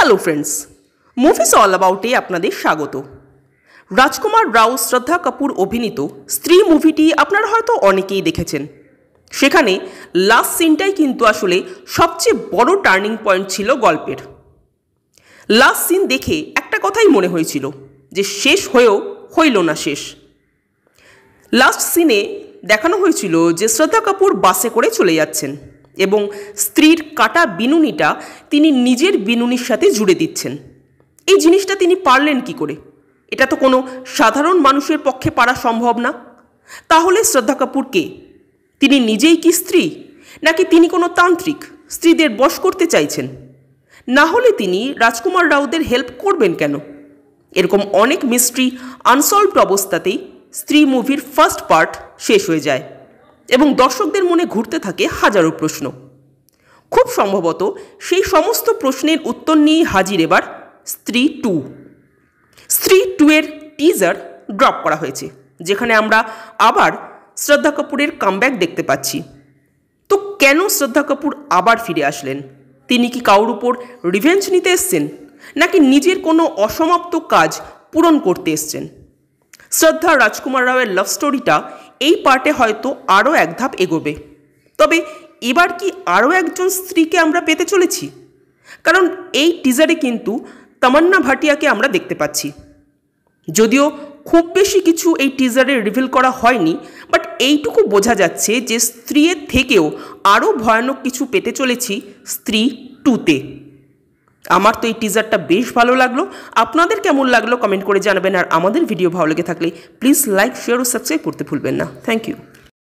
Hello friends, movies all অ্যাবাউটে আপনাদের স্বাগত। রাজকুমার রাও শ্রদ্ধা কাপুর অভিনীত স্ত্রী মুভিটি আপনারা হয়তো অনেকেই দেখেছেন। সেখানে লাস্ট সিনটাই কিন্তু আসলে সবচেয়ে বড় টার্নিং পয়েন্ট ছিল গল্পের। লাস্ট সিন দেখে একটা কথাই মনে হয়েছিল যে শেষ হয়েও হইল না শেষ। লাস্ট সিনে দেখানো হয়েছিল যে শ্রদ্ধা কাপুর বাসে করে চলে যাচ্ছেন এবং স্ত্রীর কাটা বিনুনিটা তিনি নিজের বিনুনির সাথে জুড়ে দিচ্ছেন। এই জিনিসটা তিনি পারলেন কি করে? এটা তো কোনো সাধারণ মানুষের পক্ষে পারা সম্ভব না। তাহলে শ্রদ্ধা কাপুর কে? তিনি নিজেই কি স্ত্রী, নাকি তিনি কোনো তান্ত্রিক স্ত্রীদের বশ করতে চাইছেন? না হলে তিনি রাজকুমার রাওদের হেল্প করবেন কেন? এরকম অনেক মিস্ট্রি আনসলভড অবস্থাতেই স্ত্রী মুভির ফার্স্ট পার্ট শেষ হয়ে যায় এবং দর্শকদের মনে ঘুরতে থাকে হাজারো প্রশ্ন। খুব সম্ভবত সেই সমস্ত প্রশ্নের উত্তর নিয়ে হাজির এবার স্ত্রী 2। স্ত্রী 2 এর টিজার ড্রপ করা হয়েছে, যেখানে আমরা আবার শ্রদ্ধা কাপুরের কামব্যাক দেখতে পাচ্ছি। তো কেন শ্রদ্ধা কাপুর আবার ফিরে আসলেন? তিনি কি কারোর উপর রিভেঞ্জ নিতে এসছেন, নাকি নিজের কোনো অসমাপ্ত কাজ পূরণ করতে এসছেন? শ্রদ্ধা রাজকুমার রাওয়ের লাভ স্টোরিটা এই পার্টে হয়তো আরও এক ধাপ এগোবে। তবে এবার কি আরও একজন স্ত্রীকে আমরা পেতে চলেছি? কারণ এই টিজারে কিন্তু তামান্না ভাটিয়াকে আমরা দেখতে পাচ্ছি। যদিও খুব বেশি কিছু এই টিজারে রিভিল করা হয়নি, বাট এইটুকু বোঝা যাচ্ছে যে স্ত্রীর থেকেও আরও ভয়ানক কিছু পেতে চলেছি স্ত্রী 2-তে। আমার তো এই টিজারটা বেশ ভালো লাগলো। আপনাদের কেমন লাগলো কমেন্ট করে জানাবেন। আর আমাদের ভিডিও ভালো লেগে থাকলে প্লিজ লাইক, শেয়ার ও সাবস্ক্রাইব করতে ভুলবেন না। Thank you.